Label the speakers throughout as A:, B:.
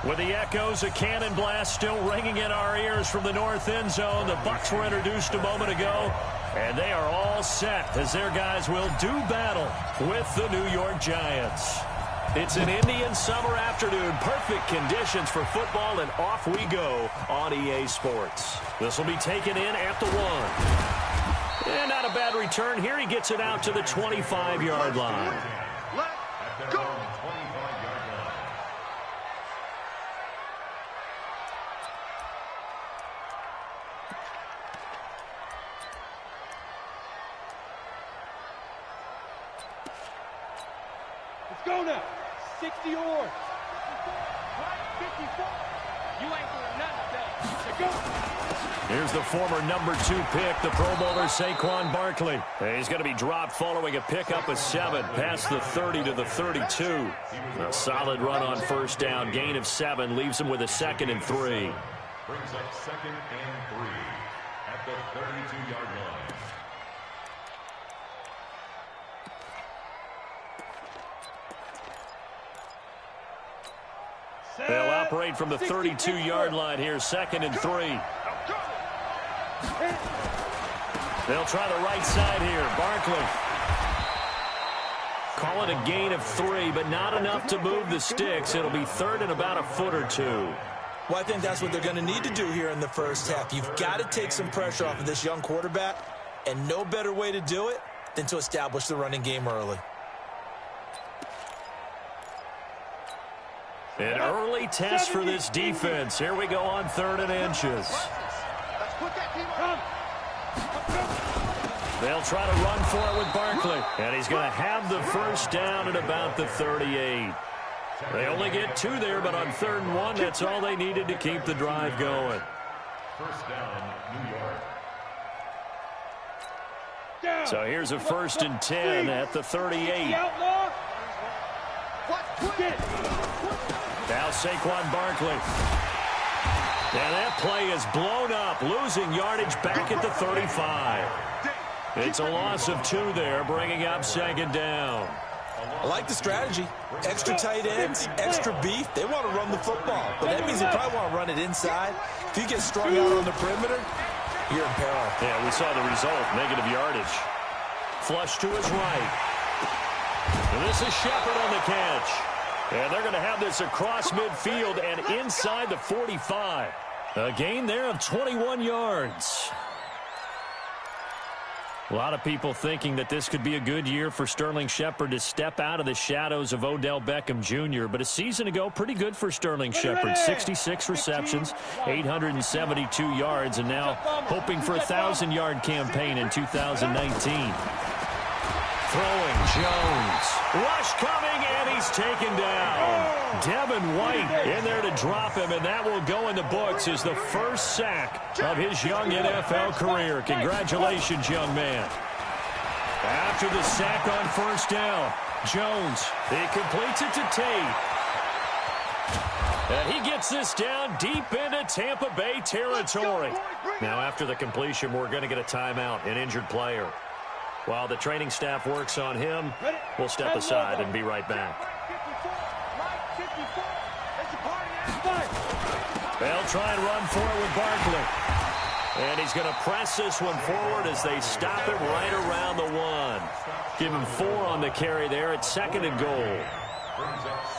A: With the echoes of cannon blast still ringing in our ears from the north end zone, the Bucs were introduced a moment ago, and they are all set as their guys will do battle with the New York Giants. It's an Indian summer afternoon, perfect conditions for football, and off we go on EA Sports. This will be taken in at the 1. And not a bad return here. He gets it out to the 25-yard line.
B: Let's go.
C: Go now. 60 yards. 54. You ain't doing nothing today. Go.
A: Here's the former number 2 pick, the Pro Bowler Saquon Barkley. He's going to be dropped following a pickup of 7 past the 30 to the 32. A solid run on first down. Gain of 7 leaves him with a 2nd and 3.
D: Brings up 2nd and 3 at the 32-yard line.
A: They'll operate from the 32-yard line here, 2nd and 3. They'll try the right side here. Barkley. Call it a gain of 3, but not enough to move the sticks. It'll be 3rd and about a foot or 2.
E: Well, I think that's what they're going to need to do here in the first half. You've got to take some pressure off of this young quarterback, and no better way to do it than to establish the running game early.
A: An early test for this defense. Here we go on 3rd and inches. They'll try to run for it with Barkley. And he's going to have the first down at about the 38. They only get 2 there, but on 3rd and 1, that's all they needed to keep the drive going.
D: First down, New York.
A: So here's a 1st and 10 at the 38. Now Saquon Barkley. And that play is blown up, losing yardage back at the 35. It's a loss of 2 there, bringing up 2nd down.
E: I like the strategy. Extra tight ends, extra beef. They want to run the football, but that means they probably want to run it inside. If you get strung out on the perimeter, you're in peril.
A: Yeah, we saw the result, negative yardage. Flush to his right. And this is Shepard on the catch. And they're going to have this across midfield and inside the 45. A gain there of 21 yards. A lot of people thinking that this could be a good year for Sterling Shepard to step out of the shadows of Odell Beckham Jr. But a season ago, pretty good for Sterling Shepard. 66 receptions, 872 yards, and now hoping for a 1,000-yard campaign in 2019. Throwing Jones. Rush coming, and he's taken down. Devin White in there to drop him, and that will go in the books as the first sack of his young NFL career. Congratulations, young man. After the sack on first down, Jones, he completes it to Tate. And he gets this down deep into Tampa Bay territory. Now, after the completion, we're going to get a timeout, an injured player. While the training staff works on him, we'll step aside and be right back. They'll try and run for it with Barkley. And he's going to press this one forward as they stop him right around the 1. Give him 4 on the carry there at 2nd and goal.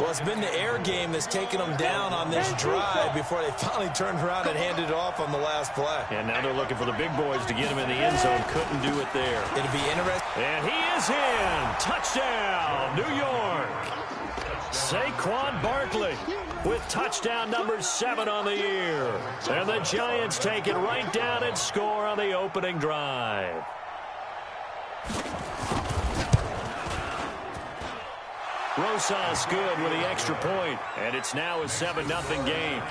E: Well, it's been the air game that's taken them down on this drive before they finally turned around and handed it off on the last play.
A: And now they're looking for the big boys to get him in the end zone. Couldn't do it there.
E: It'll be interesting.
A: And he is in. Touchdown, New York. Saquon Barkley with touchdown number 7 on the year. And the Giants take it right down and score on the opening drive. Rosas good with the extra point, and it's now a 7-0 game.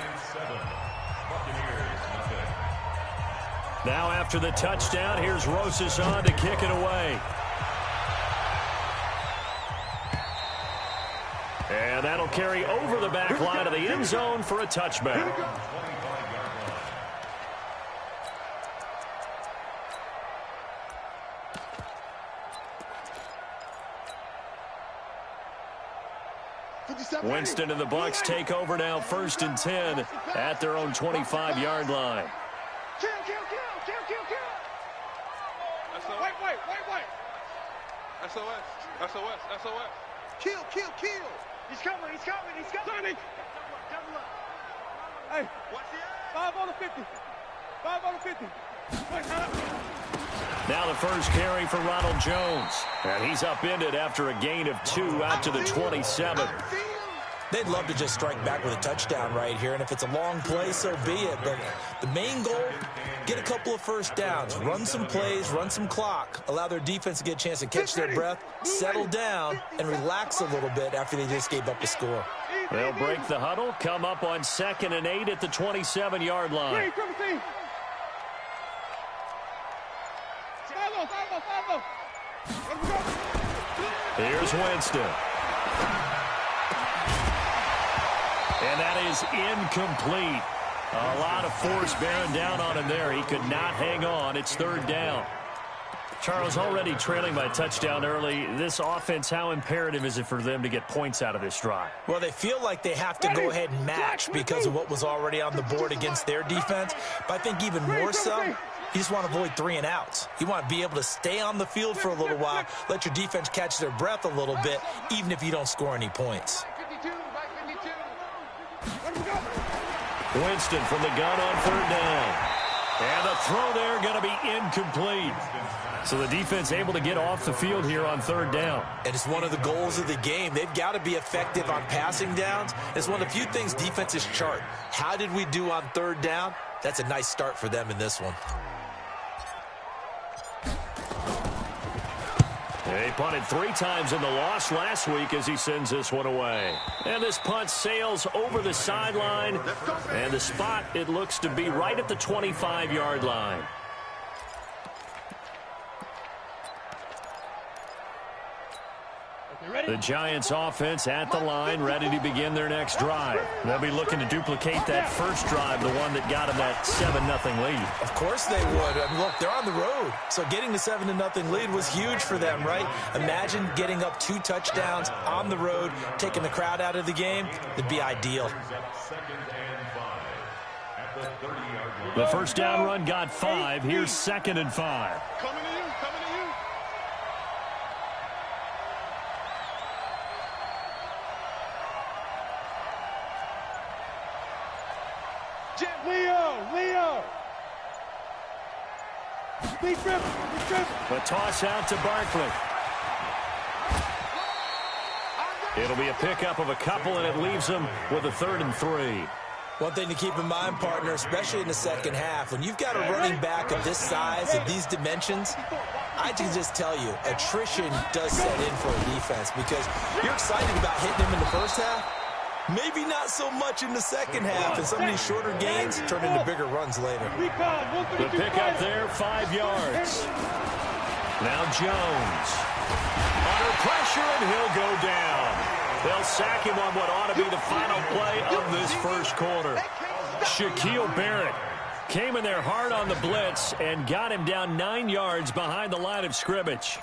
A: Now after the touchdown, here's Rosas on to kick it away. And that'll carry over the back line of the end zone for a touchback. Winston and the Bucs take over now, 1st and 10 at their own 25-yard line.
B: Kill, kill, kill, kill, kill, kill.
C: Wait. SOS.
B: Kill, kill, kill. He's coming.
C: Sonny.
B: Double up.
C: Hey,
B: Watch the edge.
C: 5 on the 50. 5 on the 50. Wait, hold up.
A: Now the first carry for Ronald Jones. And he's upended after a gain of 2 out to the 27.
E: They'd love to just strike back with a touchdown right here, and if it's a long play, so be it. But the main goal, get a couple of first downs, run some plays, run some clock, allow their defense to get a chance to catch their breath, settle down, and relax a little bit after they just gave up the score.
A: They'll break the huddle, come up on 2nd and 8 at the 27-yard line. Here's Winston. And that is incomplete. A lot of force bearing down on him there. He could not hang on. It's 3rd down. Charles, already trailing by a touchdown early. This offense, how imperative is it for them to get points out of this drive?
E: Well, they feel like they have to go ahead and match because of what was already on the board against their defense. But I think even more so, you just want to avoid 3 and outs. You want to be able to stay on the field for a little while, let your defense catch their breath a little bit, even if you don't score any points.
A: Winston from the gun on 3rd down. And the throw there going to be incomplete. So the defense able to get off the field here on 3rd down.
E: And it's one of the goals of the game. They've got to be effective on passing downs. It's one of the few things defenses chart. How did we do on 3rd down? That's a nice start for them in this one.
A: He punted 3 times in the loss last week as he sends this one away. And this punt sails over the sideline. And the spot, it looks to be right at the 25-yard line. The Giants offense at the line, ready to begin their next drive. They'll be looking to duplicate that first drive, the one that got them that 7-0 lead.
E: Of course they would. I mean, look, they're on the road. So getting the 7-0 lead was huge for them, right? Imagine getting up 2 touchdowns on the road, taking the crowd out of the game. It'd be ideal.
A: The first down run got 5. Here's 2nd and 5.
B: Coming to you.
C: Leo. Deep trip.
A: The toss out to Barkley. It'll be a pickup of a couple, and it leaves them with a 3rd and 3.
E: One thing to keep in mind, partner, especially in the second half, when you've got a running back of this size, of these dimensions, I can just tell you, attrition does set in for a defense because you're excited about hitting him in the first half. Maybe not so much in the second half, and some of these shorter gains turn into bigger runs later.
A: The pickup there, 5 yards. Now Jones. Under pressure, and he'll go down. They'll sack him on what ought to be the final play of this first quarter. Shaquille Barrett came in there hard on the blitz and got him down 9 yards behind the line of scrimmage.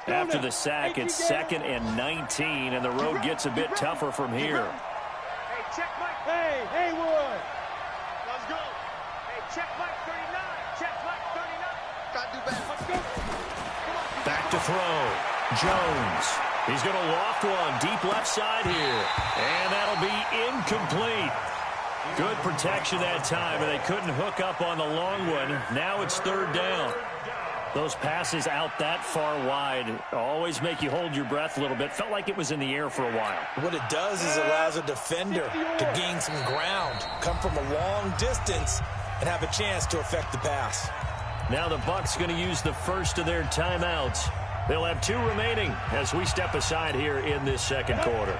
A: After the sack, it's 2nd and 19, and the road gets a bit tougher from here.
B: Hey, check Mike.
C: Hey, Haywood.
B: Let's go. Hey, check Mike 39. Check Mike 39. Got to do better. Let's go.
A: Back to throw. Jones. He's going to loft one deep left side here. And that'll be incomplete. Good protection that time, and they couldn't hook up on the long one. Now it's 3rd down. Those passes out that far wide always make you hold your breath a little bit. Felt like it was in the air for a while.
E: What it does is it allows a defender to gain some ground, come from a long distance, and have a chance to affect the pass.
A: Now the Bucs going to use the first of their timeouts. They'll have 2 remaining as we step aside here in this second quarter.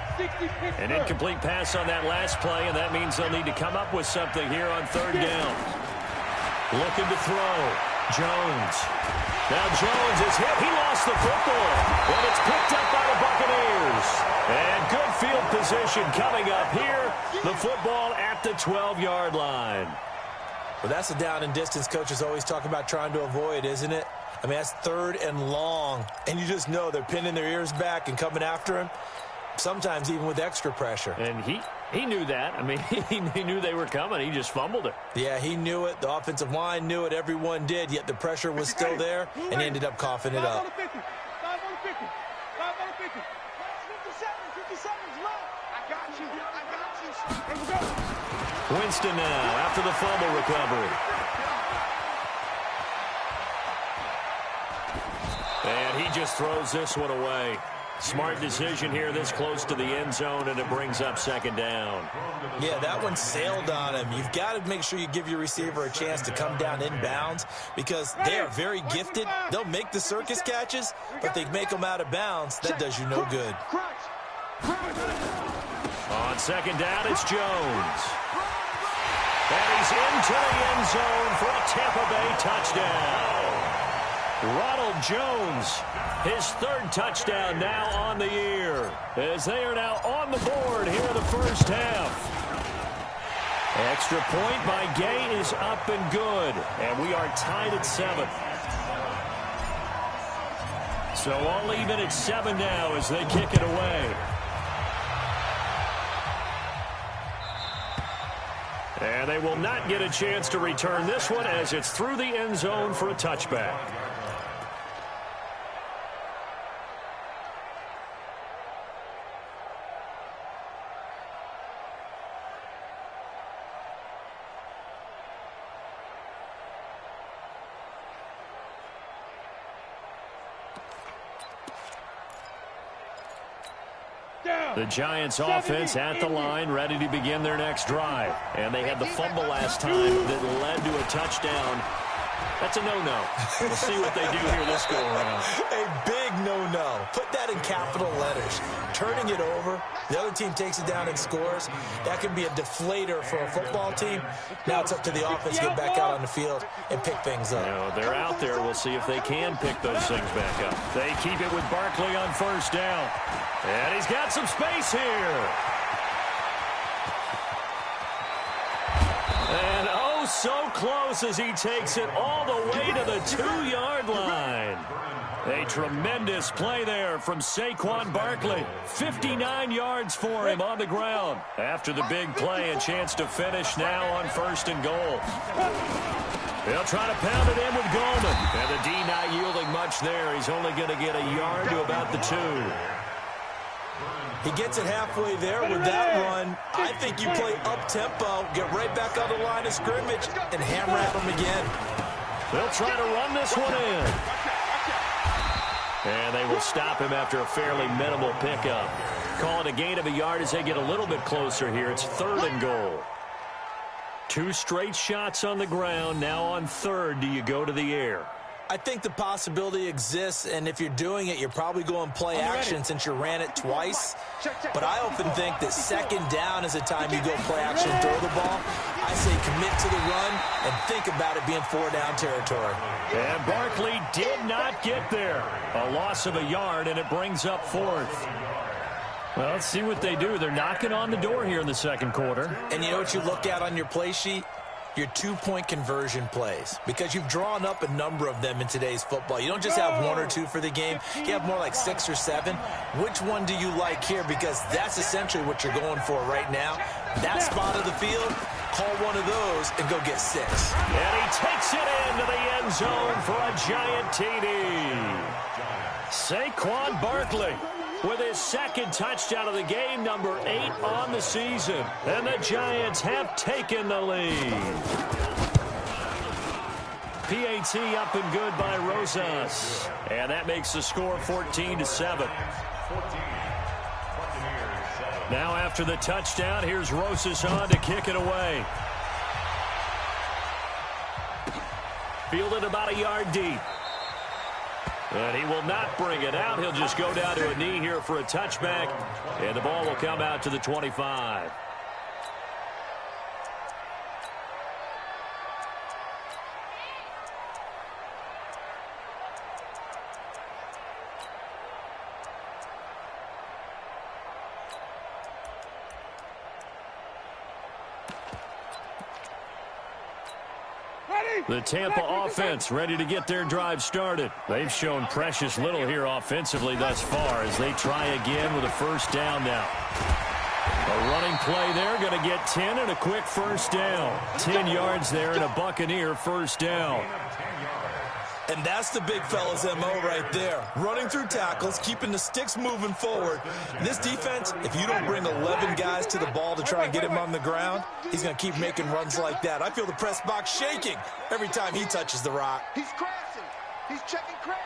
A: An incomplete pass on that last play, and that means they'll need to come up with something here on 3rd down. Looking to throw. Jones. Now Jones is hit. He lost the football. And it's picked up by the Buccaneers. And good field position coming up here. The football at the 12-yard line.
E: Well, that's the down and distance coaches always talk about trying to avoid, isn't it? I mean, that's 3rd and long. And you just know they're pinning their ears back and coming after him. sometimes even with extra pressure.
A: And he knew that. I mean, he knew they were coming. He just fumbled it.
E: Yeah, he knew it. The offensive line knew it. Everyone did, yet the pressure was still there, and he ended up coughing it up.
C: 5 on the 50. 5 on the 50. 57's left. I got you. Here we go.
A: Winston now after the fumble recovery. And he just throws this one away. Smart decision here this close to the end zone, and it brings up second down.
E: Yeah, that one sailed on him. You've got to make sure you give your receiver a chance to come down inbounds because they are very gifted. They'll make the circus catches, but they make them out of bounds. That does you no good.
A: On second down, it's Jones. And he's into the end zone for a Tampa Bay touchdown. Ronald Jones, his third touchdown now on the year, as they are now on the board here in the first half. Extra point by Gay is up and good, and we are tied at 7. So all even at 7 now as they kick it away. And they will not get a chance to return this one as it's through the end zone for a touchback. The Giants offense at the line, ready to begin their next drive. And they had the fumble last time that led to a touchdown. That's a no-no. We'll see what they do here this go-around.
E: A big no-no. Put that in capital letters. Turning it over, the other team takes it down and scores. That can be a deflator for a football team. Now it's up to the offense to get back out on the field and pick things up.
A: They're out there. We'll see if they can pick those things back up. They keep it with Barkley on first down. And he's got some space here. And oh, so close as he takes it all the way to the 2-yard line. A tremendous play there from Saquon Barkley. 59 yards for him on the ground. After the big play, a chance to finish now on first and goal. They'll try to pound it in with Goldman. And the D not yielding much there. He's only going to get a yard to about the 2.
E: He gets it halfway there with that run. I think you play up-tempo, get right back on the line of scrimmage, and hammer at him again.
A: They'll try to run this one in. And they will stop him after a fairly minimal pickup. Call it a gain of a yard as they get a little bit closer here. It's 3rd and goal. 2 straight shots on the ground. Now on 3rd, do you go to the air?
E: I think the possibility exists, and if you're doing it, you're probably going play action since you ran it twice. But I often think that 2nd down is the time you go play action, throw the ball. I say commit to the run and think about it being 4-down territory.
A: And Barkley did not get there. A loss of a yard, and it brings up 4th. Well, let's see what they do. They're knocking on the door here in the second quarter.
E: And you know what you look at on your play sheet? Your 2-point conversion plays, because you've drawn up a number of them in today's football. You don't just have 1 or 2 for the game. You have more like 6 or 7. Which one do you like here? Because that's essentially what you're going for right now. That spot of the field, call one of those and go get 6.
A: And he takes it into the end zone for a giant TD. Saquon Barkley with his 2nd touchdown of the game, number 8 on the season. And the Giants have taken the lead. PAT up and good by Rosas. And that makes the score 14-7. Now after the touchdown, here's Rosas on to kick it away. Fielded about a yard deep. And he will not bring it out. He'll just go down to a knee here for a touchback. And the ball will come out to the 25. The Tampa offense ready to get their drive started. They've shown precious little here offensively thus far as they try again with a first down now. A running play there, going to get 10 and a quick first down. 10 yards there and a Buccaneer first down.
E: And that's the big fella's MO right there. Running through tackles, keeping the sticks moving forward. This defense, if you don't bring 11 guys to the ball to try and get him on the ground, he's going to keep making runs like that. I feel the press box shaking every time he touches the rock.
B: He's crashing. He's checking crash.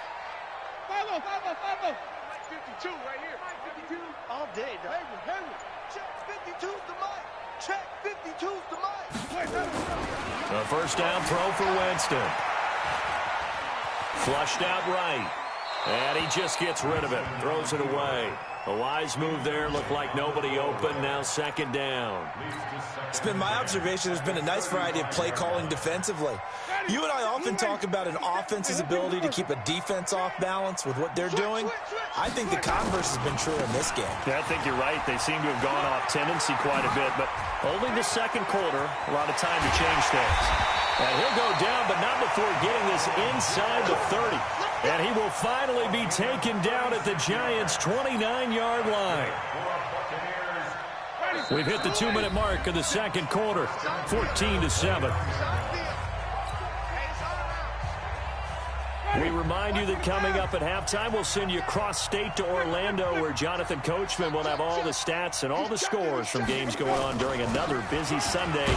B: 52 right here. 52 all day, dog. Henry. Check 52's the mic. Check 52's the mic.
A: A first down throw for Winston. Flushed out right. And he just gets rid of it. Throws it away. A wise move there. Looked like nobody open. Now second down.
E: It's been my observation there's been a nice variety of play calling defensively. You and I often talk about an offense's ability to keep a defense off balance with what they're doing. I think the converse has been true in this game.
A: Yeah, I think you're right. They seem to have gone off tendency quite a bit, but only the second quarter. A lot of time to change things. And he'll go down, but not before getting this inside the 30. And he will finally be taken down at the Giants' 29-yard line. We've hit the 2-minute mark of the second quarter, 14-7. We remind you that coming up at halftime, we'll send you cross-state to Orlando, where Jonathan Coachman will have all the stats and all the scores from games going on during another busy Sunday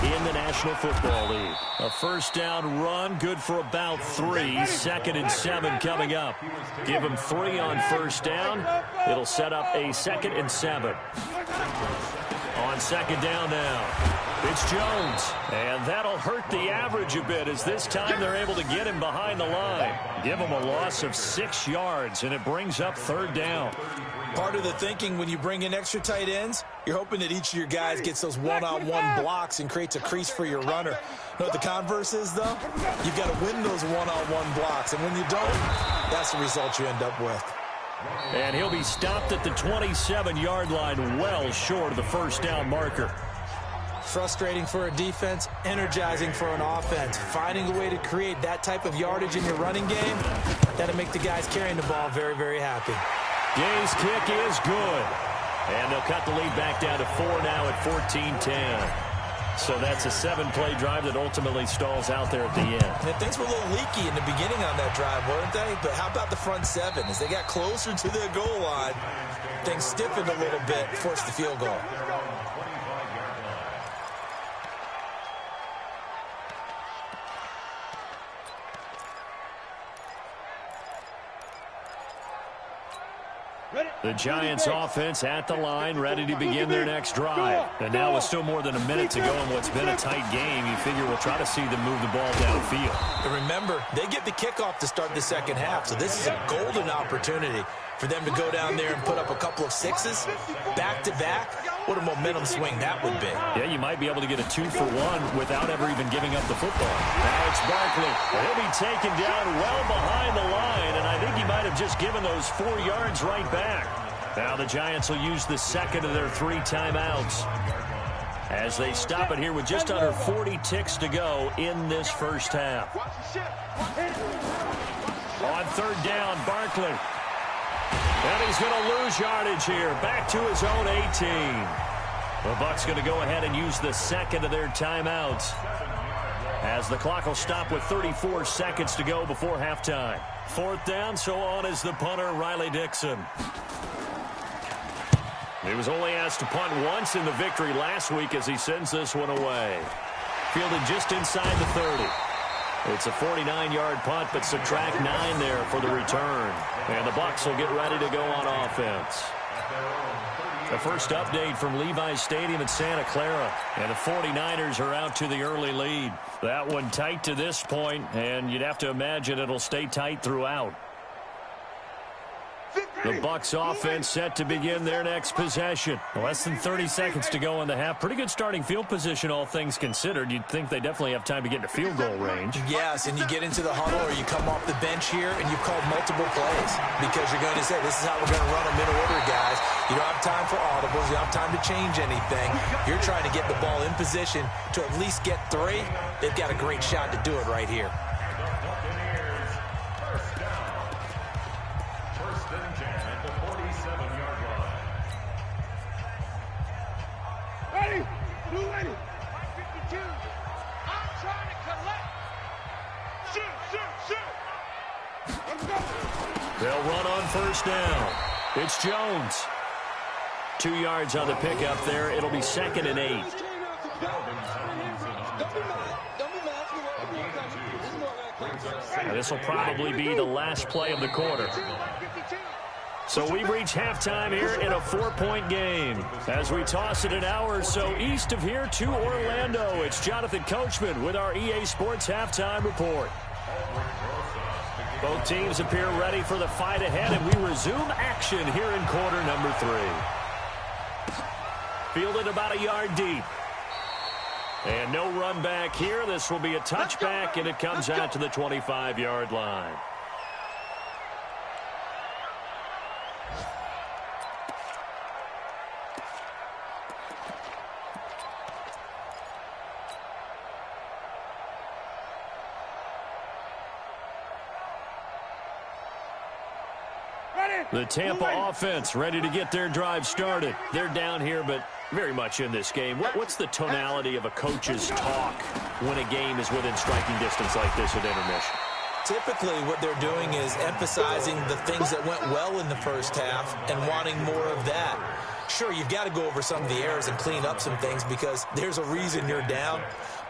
A: in the National Football League. A first down run, good for about 3. 2nd and 7 coming up. Give him 3 on first down. It'll set up a 2nd and 7. On second down now. It's Jones, and that'll hurt the average a bit as this time they're able to get him behind the line. Give him a loss of 6 yards, and it brings up third down.
E: Part of the thinking when you bring in extra tight ends, you're hoping that each of your guys gets those one-on-one blocks and creates a crease for your runner. You know what the converse is, though? You've got to win those one-on-one blocks, and when you don't, that's the result you end up with.
A: And he'll be stopped at the 27-yard line, well short of the first down marker.
E: Frustrating for a defense, energizing for an offense. Finding a way to create that type of yardage in your running game, that'll make the guys carrying the ball very, very happy.
A: Gay's kick is good. And they'll cut the lead back down to 4 now at 14-10. So that's a 7-play drive that ultimately stalls out there at the end.
E: And things were a little leaky in the beginning on that drive, weren't they? But how about the front 7? As they got closer to their goal line, things stiffened a little bit, forced the field goal.
A: The Giants offense at the line, ready to begin their next drive. And now with still more than a minute to go in what's been a tight game, you figure we'll try to see them move the ball downfield.
E: And remember, they get the kickoff to start the second half, so this is a golden opportunity for them to go down there and put up a couple of 6s back-to-back. What a momentum swing that would be.
A: Yeah, you might be able to get a 2-for-1 without ever even giving up the football. Now it's Barkley. He'll be taken down well behind the line, and I think he might have just given those 4 yards right back. Now the Giants will use the second of their 3 timeouts as they stop it here with just under 40 ticks to go in this first half. On third down, Barkley. And he's going to lose yardage here. Back to his own 18. The Bucs going to go ahead and use the second of their timeouts as the clock will stop with 34 seconds to go before halftime. Fourth down, so on is the punter, Riley Dixon. He was only asked to punt once in the victory last week as he sends this one away. Fielded just inside the 30. It's a 49-yard punt, but subtract 9 there for the return. And the Bucs will get ready to go on offense. The first update from Levi's Stadium in Santa Clara. And the 49ers are out to the early lead. That one tight to this point, and you'd have to imagine it'll stay tight throughout. The Bucs offense set to begin their next possession. Less than 30 seconds to go in the half. Pretty good starting field position, all things considered. You'd think they definitely have time to get into field goal range.
E: Yes, and you get into the huddle or you come off the bench here and you've called multiple plays because you're going to say, this is how we're going to run them in order, guys. You don't have time for audibles. You don't have time to change anything. You're trying to get the ball in position to at least get 3. They've got a great shot to do it right here.
C: Ready? Blue ready. 52. I'm trying to collect. Shoot. Let's go.
A: They'll run on first down. It's Jones. 2 yards on the pickup there. It'll be 2nd and 8. This will probably be the last play of the quarter. So we've reached halftime here in a 4-point game. As we toss it an hour or so east of here to Orlando, it's Jonathan Coachman with our EA Sports Halftime Report. Both teams appear ready for the fight ahead, and we resume action here in quarter number 3. Fielded about a yard deep. And no run back here. This will be a touchback, and it comes out to the 25-yard line. The Tampa offense ready to get their drive started. They're down here, but very much in this game. What's the tonality of a coach's talk when a game is within striking distance like this at intermission?
E: Typically, what they're doing is emphasizing the things that went well in the first half and wanting more of that. Sure, you've got to go over some of the errors and clean up some things because there's a reason you're down.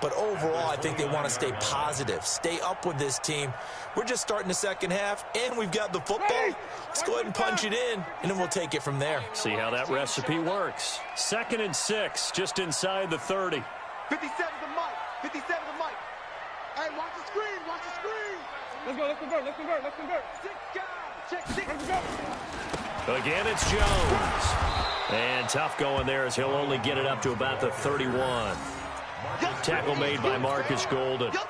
E: But overall, I think they want to stay positive, stay up with this team. We're just starting the second half, and we've got the football. Let's go ahead and punch it in, and then we'll take it from there.
A: See how that recipe works. 2nd and 6, just inside the 30.
B: 57 to Mike. 57 to Mike. Hey, watch the screen. Watch the screen.
C: Let's go. Let's convert. Let's convert.
B: 6 guys. Check 6.
C: Let's go.
A: Again, it's Jones. And tough going there as he'll only get it up to about the 31. Tackle made by Marcus Golden.
E: Well,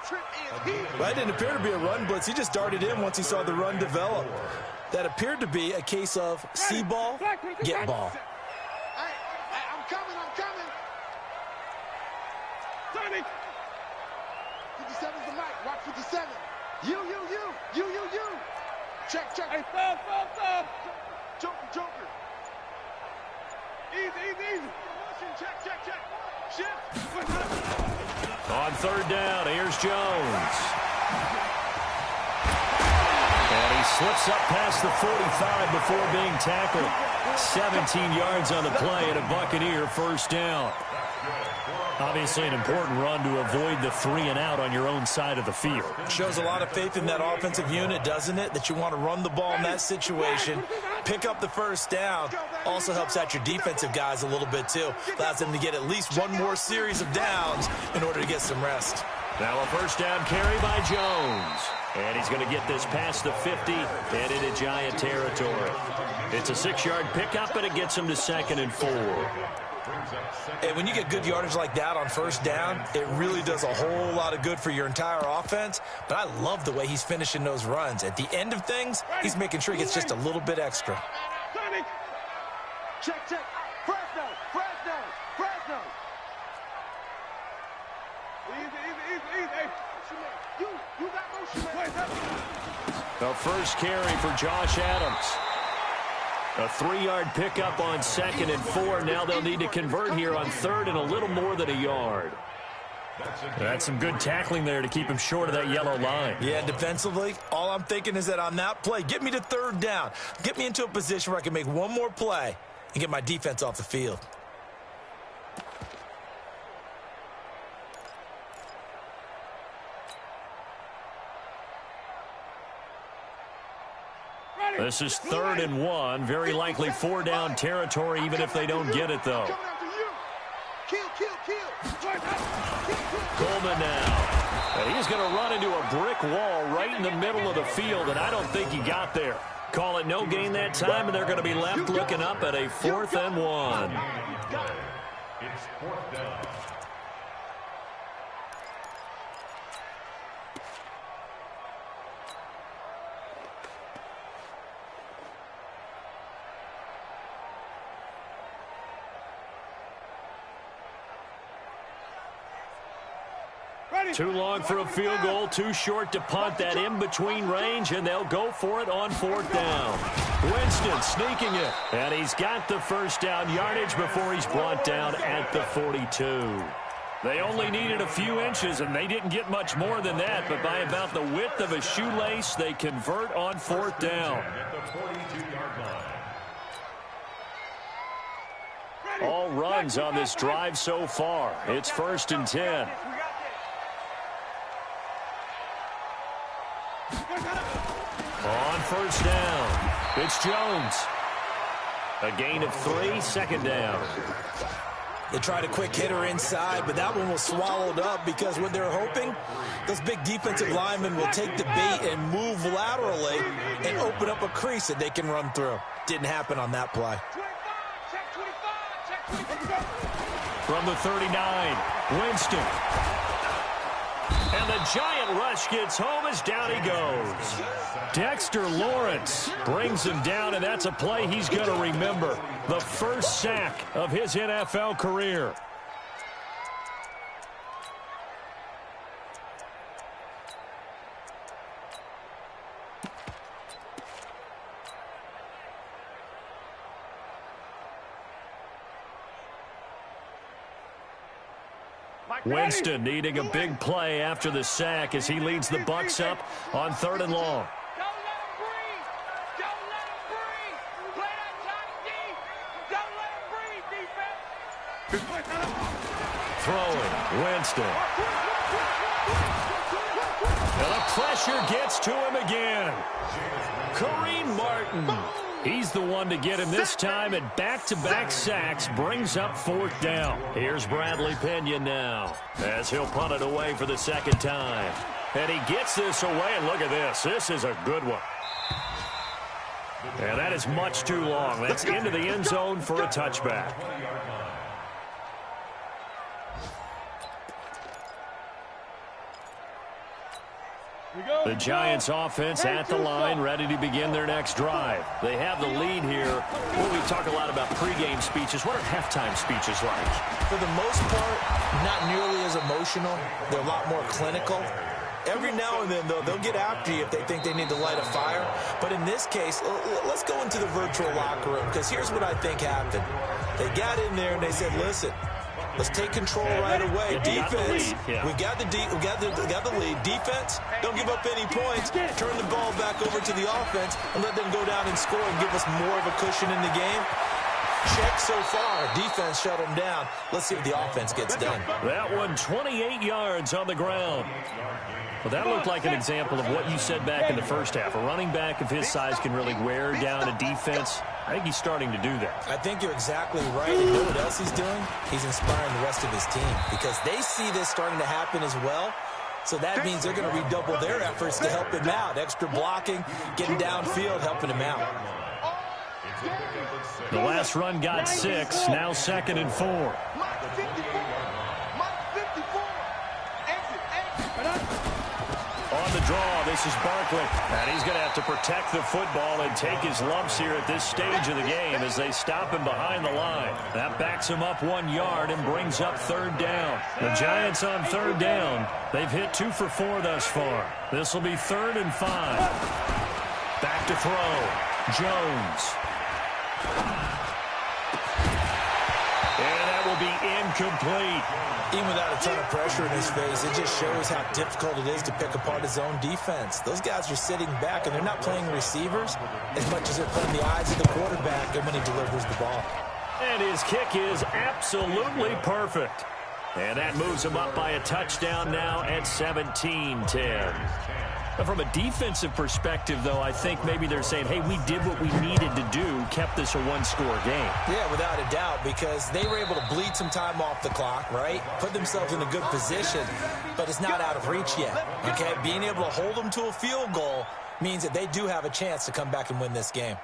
E: that didn't appear to be a run blitz. He just darted in once he saw the run develop. That appeared to be a case of see ball, get ball.
B: Hey, I'm coming. 57's the mic. Watch 57. You. Check.
C: Hey, stop.
B: Joker.
C: Easy. Check. Shift.
A: On 3rd down, here's Jones. And he slips up past the 45 before being tackled. 17 yards on the play and a Buccaneer first down. Obviously an important run to avoid the 3-and-out on your own side of the field.
E: Shows a lot of faith in that offensive unit, doesn't it? That you want to run the ball in that situation, pick up the first down. Also helps out your defensive guys a little bit, too. Allows them to get at least one more series of downs in order to get some rest.
A: Now a first down carry by Jones. And he's going to get this past the 50 and into Giant territory. It's a 6-yard pickup, and it gets him to 2nd and 4.
E: And when you get good yardage like that on first down, it really does a whole lot of good for your entire offense. But I love the way he's finishing those runs. At the end of things, he's making sure he gets just a little bit extra.
B: Check. Fresno.
C: Easy. Hey,
B: You got motion, man.
A: The first carry for Josh Adams. A 3-yard pickup on 2nd and 4. Now they'll need to convert here on 3rd and a little more than a yard. That's some good tackling there to keep him short of that yellow line.
E: Yeah, defensively, all I'm thinking is that on that play, get me to 3rd down. Get me into a position where I can make one more play and get my defense off the field.
A: This is 3rd and 1. Very likely 4-down territory, even if they don't get it, though.
B: Kill.
A: Coleman now. And he's going to run into a brick wall right in the middle of the field, and I don't think he got there. Call it no gain that time, and they're going to be left looking up at a 4th and 1.
D: It's 4th down.
A: Too long for a field goal, too short to punt that in-between range, and they'll go for it on 4th down. Winston sneaking it, and he's got the first down yardage before he's brought down at the 42. They only needed a few inches, and they didn't get much more than that, but by about the width of a shoelace, they convert on 4th down. All runs on this drive so far. It's 1st and 10. On 1st down, it's Jones. A gain of 3, 2nd down.
E: They tried a quick hitter inside, but that one was swallowed up because what they're hoping, those big defensive linemen will take the bait and move laterally and open up a crease that they can run through. Didn't happen on that play.
A: From the 39, Winston. And the giant rush gets home as down he goes. Dexter Lawrence brings him down, and that's a play he's going to remember. The first sack of his NFL career. Winston needing a big play after the sack as he leads the Bucs up on 3rd and long.
C: Don't let him breathe. Don't let him breathe. Play that tight D. Don't let him breathe, defense.
A: Throwing, Winston. And the pressure gets to him again. Kareem Martin. He's the one to get him this time, and back-to-back sacks brings up 4th down. Here's Bradley Pinion now as he'll punt it away for the 2nd time. And he gets this away, and look at this. This is a good one. And that is much too long. That's into the end zone for a touchback. The Giants offense at the line, ready to begin their next drive. They have the lead here. Well, we talk a lot about pregame speeches. What are halftime speeches like?
E: For the most part, not nearly as emotional. They're a lot more clinical. Every now and then, though, they'll get after you if they think they need to light a fire. But in this case, let's go into the virtual locker room, because here's what I think happened. They got in there and they said, listen, let's take control right away. Defense, we got the lead. Defense, don't give up any points. Turn the ball back over to the offense and let them go down and score and give us more of a cushion in the game. Check so far. Defense shut them down. Let's see what the offense gets done.
A: That one, 28 yards on the ground. Well, that looked like an example of what you said back in the first half. A running back of his size can really wear down a defense. I think he's starting to do that.
E: I think you're exactly right. And you know what else he's doing? He's inspiring the rest of his team because they see this starting to happen as well. So that means they're going to redouble their efforts to help him out. Extra blocking, getting downfield, helping him out.
A: The last run got 6, now 2nd and 4. On the draw, this is Barkley. And he's going to have to protect the football and take his lumps here at this stage of the game as they stop him behind the line. That backs him up 1 yard and brings up 3rd down. The Giants on 3rd down. They've hit 2 for 4 thus far. This will be 3rd and 5. Back to throw. Jones. And that will be incomplete.
E: Even without a ton of pressure in his face, it just shows how difficult it is to pick apart his own defense. Those guys are sitting back, and they're not playing receivers as much as they're playing the eyes of the quarterback and when he delivers the ball.
A: And his kick is absolutely perfect. And that moves him up by a touchdown now at 17-10. From a defensive perspective, though, I think maybe they're saying, hey, we did what we needed to do, kept this a one-score game.
E: Yeah, without a doubt, because they were able to bleed some time off the clock, right? Put themselves in a good position, but it's not out of reach yet, okay? Being able to hold them to a field goal means that they do have a chance to come back and win this game.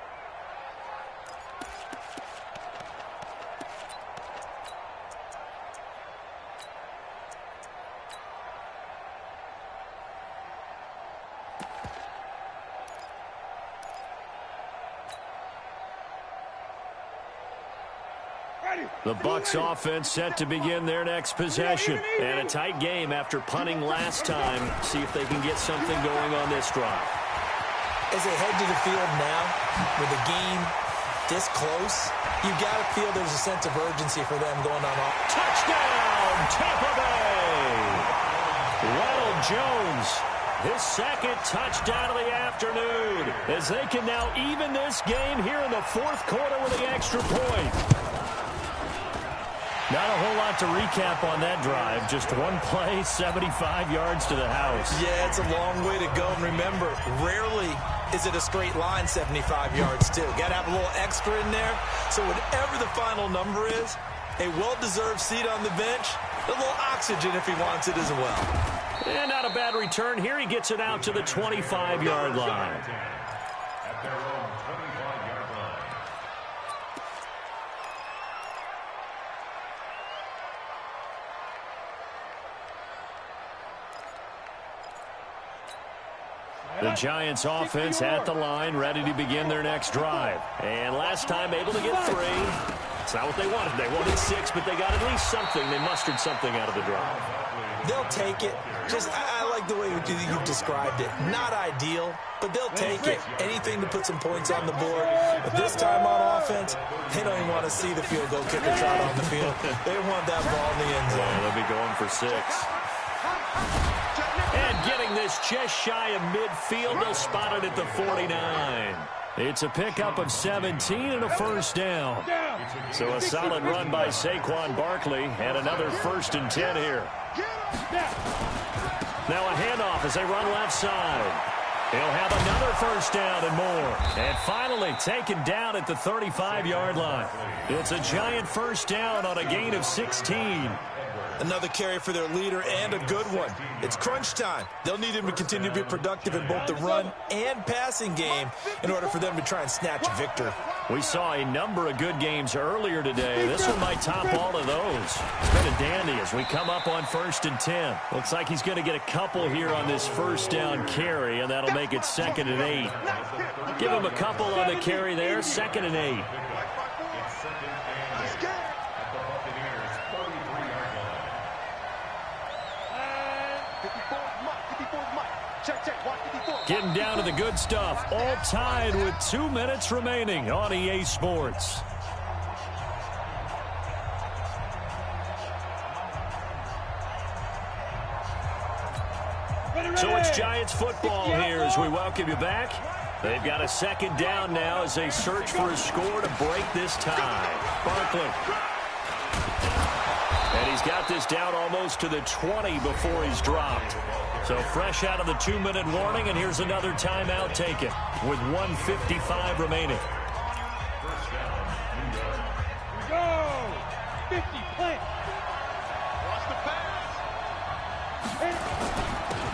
A: The Bucs offense set to begin their next possession. And a tight game after punting last time. See if they can get something going on this drive.
E: As they head to the field now, with the game this close, you've got to feel there's a sense of urgency for them going on.
A: Touchdown, Tampa Bay! Ronald Jones, his second touchdown of the afternoon, as they can now even this game here in the fourth quarter with the extra point. Not a whole lot to recap on that drive. Just one play, 75 yards to the house.
E: Yeah, it's a long way to go. And remember, rarely is it a straight line 75 yards, too. Got to have a little extra in there. So whatever the final number is, a well-deserved seat on the bench, a little oxygen if he wants it as well.
A: And not a bad return here. He gets it out to the 25-yard line.
D: At their own 25-yard line.
A: The Giants offense at the line, ready to begin their next drive. And last time able to get 3. It's not what they wanted. They wanted 6, but they got at least something. They mustered something out of the drive.
E: They'll take it. Just, I like the way you've described it. Not ideal, but they'll take it. Anything to put some points on the board. But this time on offense, they don't even want to see the field goal kicker trot on the field. They want that ball in the end zone.
A: Yeah, they'll be going for 6. And getting this just shy of midfield, they'll spot it at the 49. It's a pickup of 17 and a first down. So a solid run by Saquon Barkley and another 1st and 10 here. Now a handoff as they run left side. He'll have another first down and more. And finally taken down at the 35-yard line. It's a Giant first down on a gain of 16.
E: Another carry for their leader and a good one. It's crunch time. They'll need him to continue to be productive in both the run and passing game in order for them to try and snatch a victory.
A: We saw a number of good games earlier today. This one might top all of those. It's been a dandy as we come up on 1st and 10. Looks like he's going to get a couple here on this first down carry, and that'll make it 2nd and 8. Give him a couple on the carry there, 2nd and 8. Getting down to the good stuff. All tied with 2 minutes remaining on EA Sports. So it's Giants football here as we welcome you back. They've got a 2nd down now as they search for a score to break this tie. Barkley. And he's got this down almost to the 20 before he's dropped. So fresh out of the 2-minute warning, and here's another timeout taken with 1:55 remaining.
D: First down, New York.
C: Go! 50, plant.
B: Watch the pass.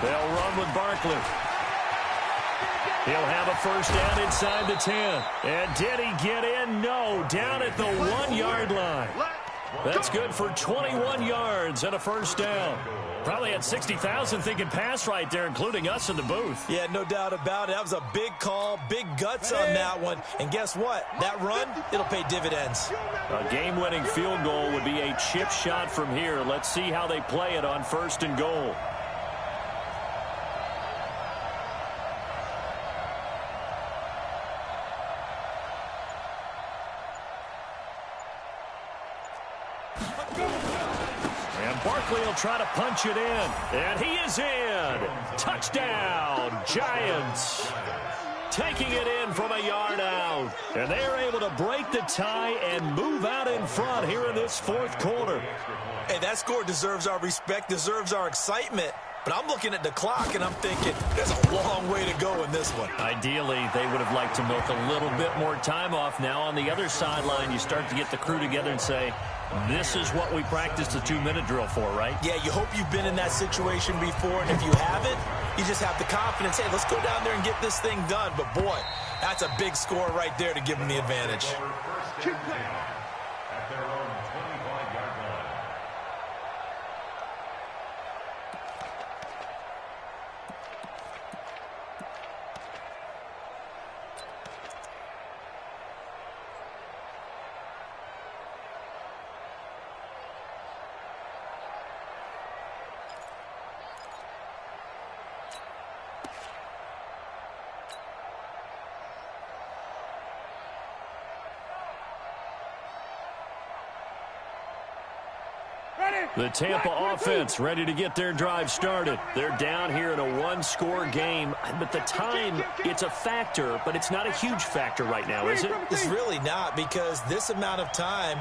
A: They'll run with Barkley. He'll have a first down inside the 10. And did he get in? No, down at the 1-yard line. That's good for 21 yards and a first down. Probably had 60,000 thinking pass right there, including us in the booth.
E: Yeah, no doubt about it. That was a big call, big guts on that one. And guess what? That run, it'll pay dividends.
A: A game-winning field goal would be a chip shot from here. Let's see how they play it on 1st and goal. Barkley will try to punch it in. And he is in. Touchdown, Giants. Taking it in from a yard out. And they are able to break the tie and move out in front here in this 4th quarter.
E: Hey, that score deserves our respect, deserves our excitement. But I'm looking at the clock, and I'm thinking there's a long way to go in this one.
A: Ideally, they would have liked to milk a little bit more time off. Now on the other sideline, you start to get the crew together and say, this is what we practiced the 2-minute drill for, right?
E: Yeah, you hope you've been in that situation before, and if you haven't, you just have the confidence, hey, let's go down there and get this thing done. But, boy, that's a big score right there to give them the advantage.
D: Keep playing. At their own 25-yard line.
A: The Tampa offense ready to get their drive started. They're down here in a one-score game, but the time, it's a factor, but it's not a huge factor right now, is it?
E: It's really not, because this amount of time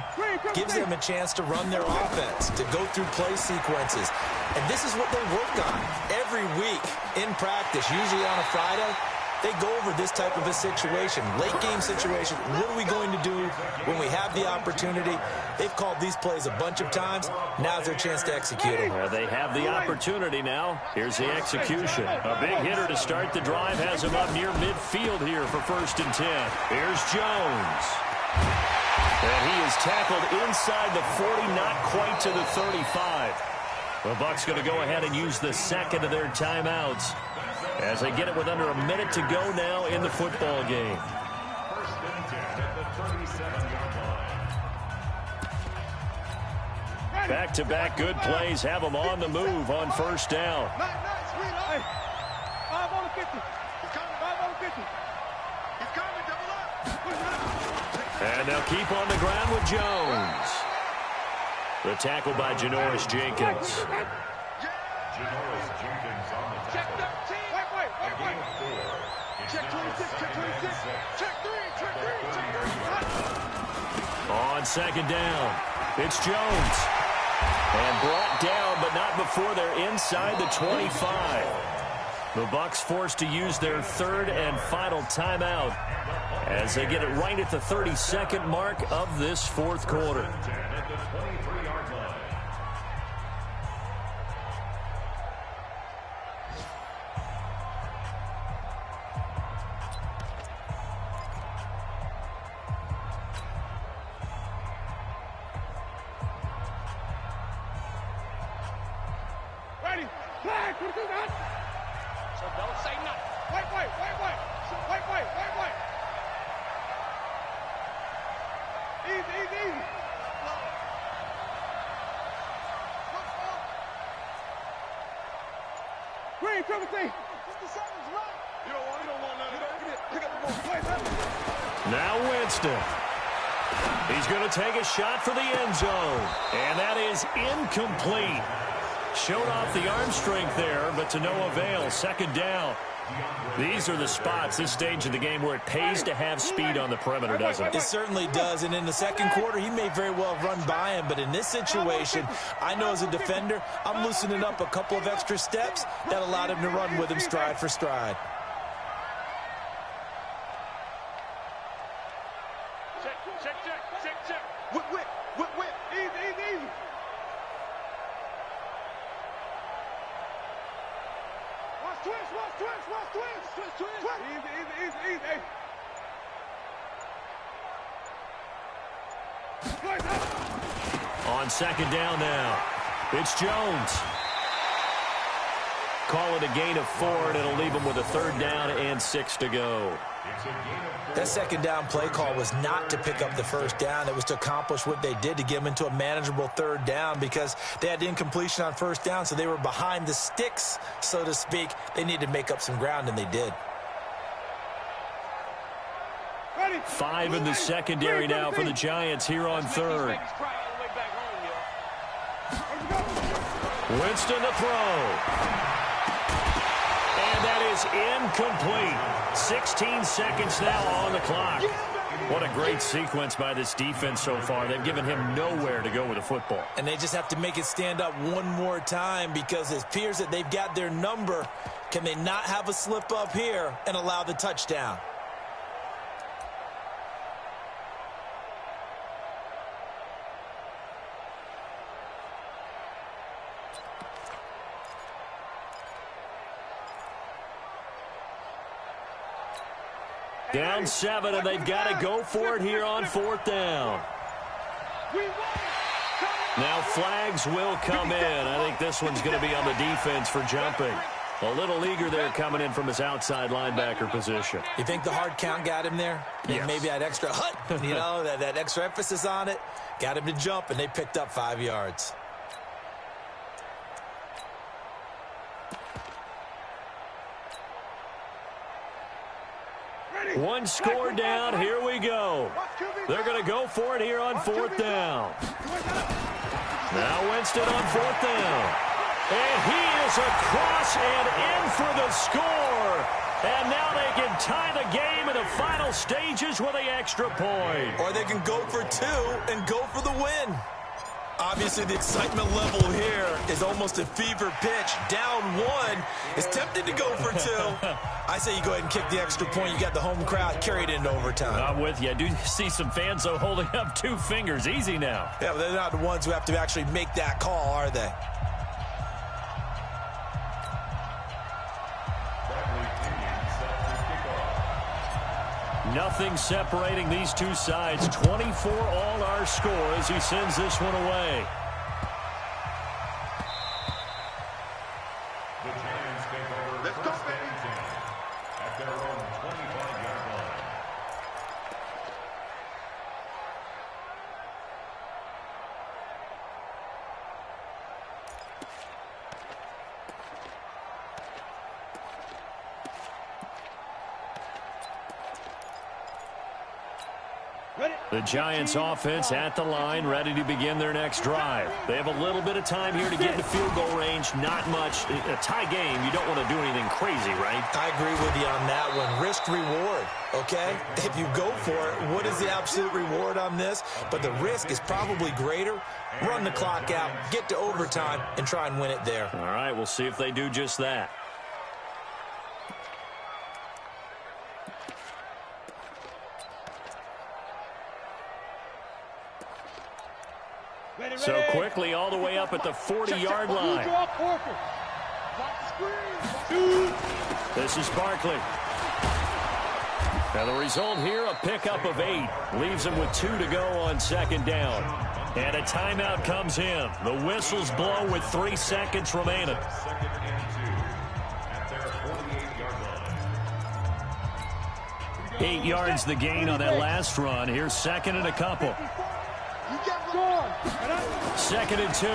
E: gives them a chance to run their offense, to go through play sequences. And this is what they work on every week in practice, usually on a Friday. They go over this type of a situation, late-game situation. What are we going to do when we have the opportunity? They've called these plays a bunch of times. Now's their chance to execute them.
A: Well, they have the opportunity now. Here's the execution. A big hitter to start the drive has him up near midfield here for 1st and 10. Here's Jones. And he is tackled inside the 40, not quite to the 35. The Bucs going to go ahead and use the second of their timeouts as they get it with under a minute to go now in the football game.
D: 1st and 10 at the 37-yard line.
A: Back-to-back good plays have them on the move on 1st down.
B: Nice, sweet. Hey, 5 on the 50. He's coming, 5 on the 50. He's coming, double up.
A: And they'll keep on the ground with Jones. The tackle by Janoris Jenkins.
D: Janoris Jenkins on the
B: Check
D: tackle.
B: 13. Wait.
D: Gain of 4. It's
B: Check
D: now
B: 26, check
D: 2nd and
B: 26.
D: 6.
B: Check 3, check 3, check 3.
A: On 2nd down, it's Jones. And brought down, but not before they're inside the 25. The Bucs forced to use their 3rd and final timeout as they get it right at the 32nd mark of this 4th quarter.
D: 10 at the 23-yard line.
B: Ready. Flag. What do you got?
C: So don't say nothing.
B: Wait. Easy. Green, 17. 57's right. You don't want none of that. Pick up the ball. Play,
A: Now Winston. He's going to take a shot for the end zone. And that is incomplete. Showed off the arm strength there, but to no avail. 2nd down. These are the spots, this stage of the game, where it pays to have speed on the perimeter, doesn't it?
E: It certainly does, and in the 2nd quarter, he may very well run by him, but in this situation, I know as a defender, I'm loosening up a couple of extra steps that allowed him to run with him stride for stride.
B: Check. Whip. Easy. Watch twins. Easy. Hey.
A: On 2nd down now, it's Jones. Call it a gain of 4, and it'll leave him with a 3rd down and 6 to go.
E: That 2nd down play call was not to pick up the 1st down. It was to accomplish what they did, to get them into a manageable 3rd down, because they had incompletion on 1st down, so they were behind the sticks, so to speak. They needed to make up some ground, and they did.
A: 5 in the secondary now for the Giants here on 3rd. Winston to throw. And that is incomplete. 16 seconds now on the clock. What a great sequence by this defense so far. They've given him nowhere to go with the football.
E: And they just have to make it stand up one more time, because it appears that they've got their number. Can they not have a slip up here and allow the touchdown?
A: Down 7, and they've got to go for it here on 4th down. Now flags will come in. I think this one's going to be on the defense for jumping. A little eager there coming in from his outside linebacker position.
E: You think the hard count got him there?
A: Yes.
E: Maybe that extra that extra emphasis on it got him to jump, and they picked up 5 yards.
A: One score down. Here we go. They're going to go for it here on 4th down. Now Winston on 4th down. And he is across and in for the score. And now they can tie the game in the final stages with the extra point.
E: Or they can go for 2 and go for the win. Obviously, the excitement level here is almost a fever pitch. Down 1 is tempted to go for 2. I say you go ahead and kick the extra point. You got the home crowd, carry it into overtime.
A: I'm with you. I do see some fans, though, holding up 2 fingers. Easy now.
E: Yeah, but they're not the ones who have to actually make that call, are they?
A: Nothing separating these two sides. 24 all our score as he sends this one away.
D: The Giants take over first and 10 at their own 25-yard line.
A: The Giants offense at the line, ready to begin their next drive. They have a little bit of time here to get into field goal range. Not much. A tie game, you don't want to do anything crazy, right?
E: I agree with you on that one. Risk reward, okay? If you go for it, what is the absolute reward on this? But the risk is probably greater. Run the clock out, get to overtime, and try and win it there.
A: All right, we'll see if they do just that. So quickly all the way up at the 40-yard line. This is Barkley. Now the result here, a pickup of 8. Leaves him with 2 to go on 2nd down. And a timeout comes in. The whistles blow with 3 seconds remaining.
D: 2nd and 2 at their 48-yard line.
A: 8 yards the gain on that last run. Here's 2nd and a couple. 2nd and 2.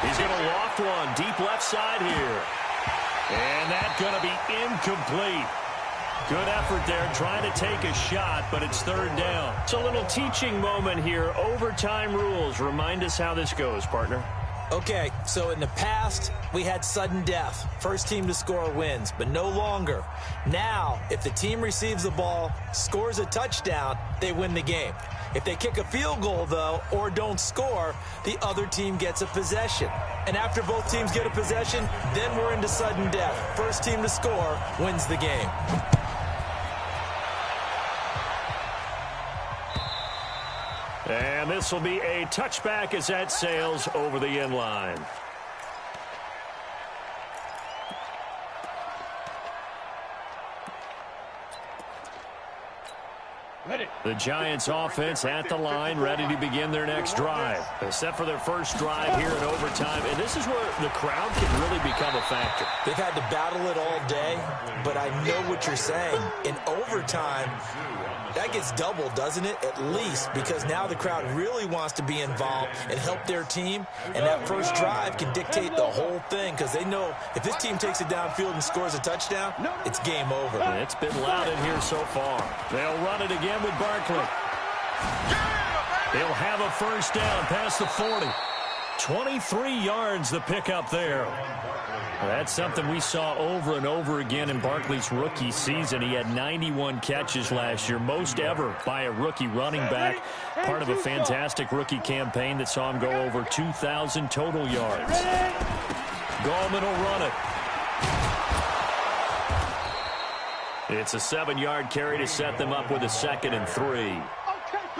A: He's going to loft one deep left side here. And that's going to be incomplete. Good effort there trying to take a shot, but it's 3rd down. It's a little teaching moment here. Overtime rules. Remind us how this goes, partner.
E: Okay, so in the past, we had sudden death. First team to score wins, but no longer. Now, if the team receives the ball, scores a touchdown, they win the game. If they kick a field goal, though, or don't score, the other team gets a possession. And after both teams get a possession, then we're into sudden death. First team to score wins the game.
A: And this will be a touchback as that sails over the end line. The Giants offense at the line, ready to begin their next drive. Set for their first drive here in overtime. And this is where the crowd can really become a factor.
E: They've had to battle it all day, but I know what you're saying. In overtime, that gets doubled, doesn't it? At least, because now the crowd really wants to be involved and help their team. And that first drive can dictate the whole thing, because they know if this team takes it downfield and scores a touchdown, it's game over.
A: It's been loud in here so far. They'll run it again with Barkley. They'll have a first down past the 40. 23 yards the pickup there. That's something we saw over and over again in Barkley's rookie season. He had 91 catches last year, most ever by a rookie running back. Part of a fantastic rookie campaign that saw him go over 2,000 total yards. Gallman will run it. It's a 7-yard carry to set them up with a 2nd and 3.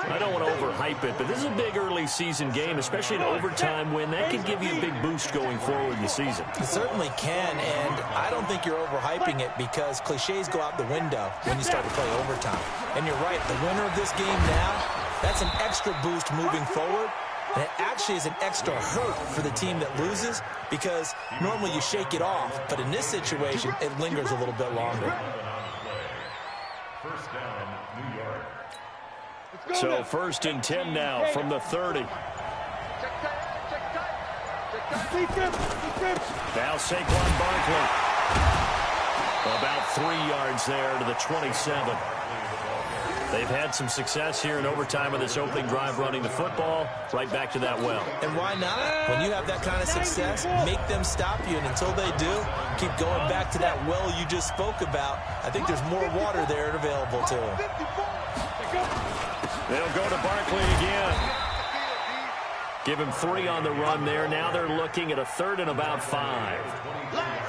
A: I don't want to overhype it, but this is a big early season game, especially an overtime win. That can give you a big boost going forward in the season.
E: It certainly can, and I don't think you're overhyping it because cliches go out the window when you start to play overtime. And you're right, the winner of this game now, that's an extra boost moving forward. And it actually is an extra hurt for the team that loses because normally you shake it off. But in this situation, it lingers a little bit longer.
D: First down, New York.
A: So 1st and 10 now from the 30. Now Saquon Barkley. About 3 yards there to the 27. They've had some success here in overtime of this opening drive running the football. Right back to that well.
E: And why not? When you have that kind of success, make them stop you. And until they do, keep going back to that well you just spoke about. I think there's more water there available to them.
A: They'll go to Barkley again. Give him 3 on the run there. Now they're looking at a 3rd and about 5.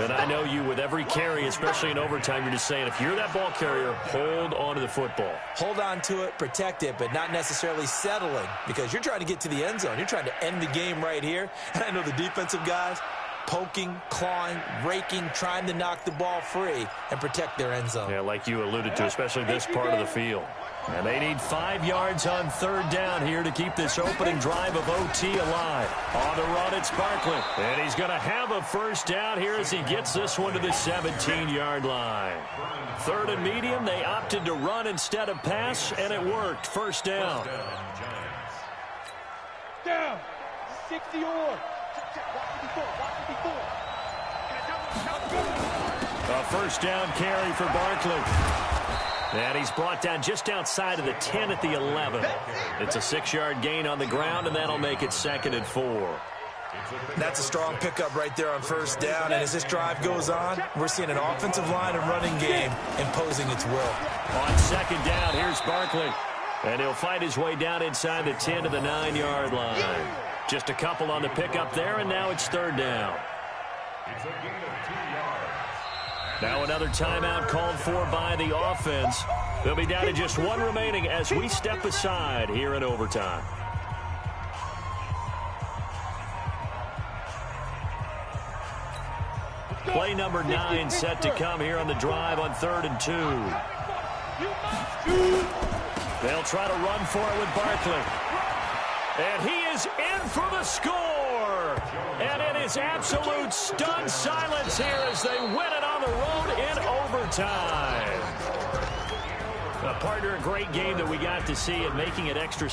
A: And I know you, with every carry, especially in overtime, you're just saying, if you're that ball carrier, hold on to the football.
E: Hold on to it, protect it, but not necessarily settling because you're trying to get to the end zone. You're trying to end the game right here. And I know the defensive guys poking, clawing, raking, trying to knock the ball free and protect their end zone.
A: Yeah, like you alluded to, especially this part of the field. And they need 5 yards on 3rd down here to keep this opening drive of OT alive. On the run, it's Barkley. And he's going to have a 1st down here as he gets this one to the 17-yard line. 3rd and medium, they opted to run instead of pass, and it worked. 1st down.
C: Down. 60 or.
A: A 1st down carry for Barkley. And he's brought down just outside of the 10 at the 11. It's a 6-yard gain on the ground, and that'll make it 2nd and 4.
E: That's a strong pickup right there on 1st down, and as this drive goes on, we're seeing an offensive line and running game imposing its will.
A: On 2nd down, here's Barkley. And he'll find his way down inside the 10 to the 9-yard line. Just a couple on the pickup there, and now it's 3rd down.
D: It's a gain of 2 yards.
A: Now another timeout called for by the offense. They'll be down to just 1 remaining as we step aside here in overtime. Play number 9 set to come here on the drive on 3rd and 2. They'll try to run for it with Barkley. And he is in for the score. And it is absolute stunned silence here as they win it on the road in overtime. Partner, a great game that we got to see and making it extra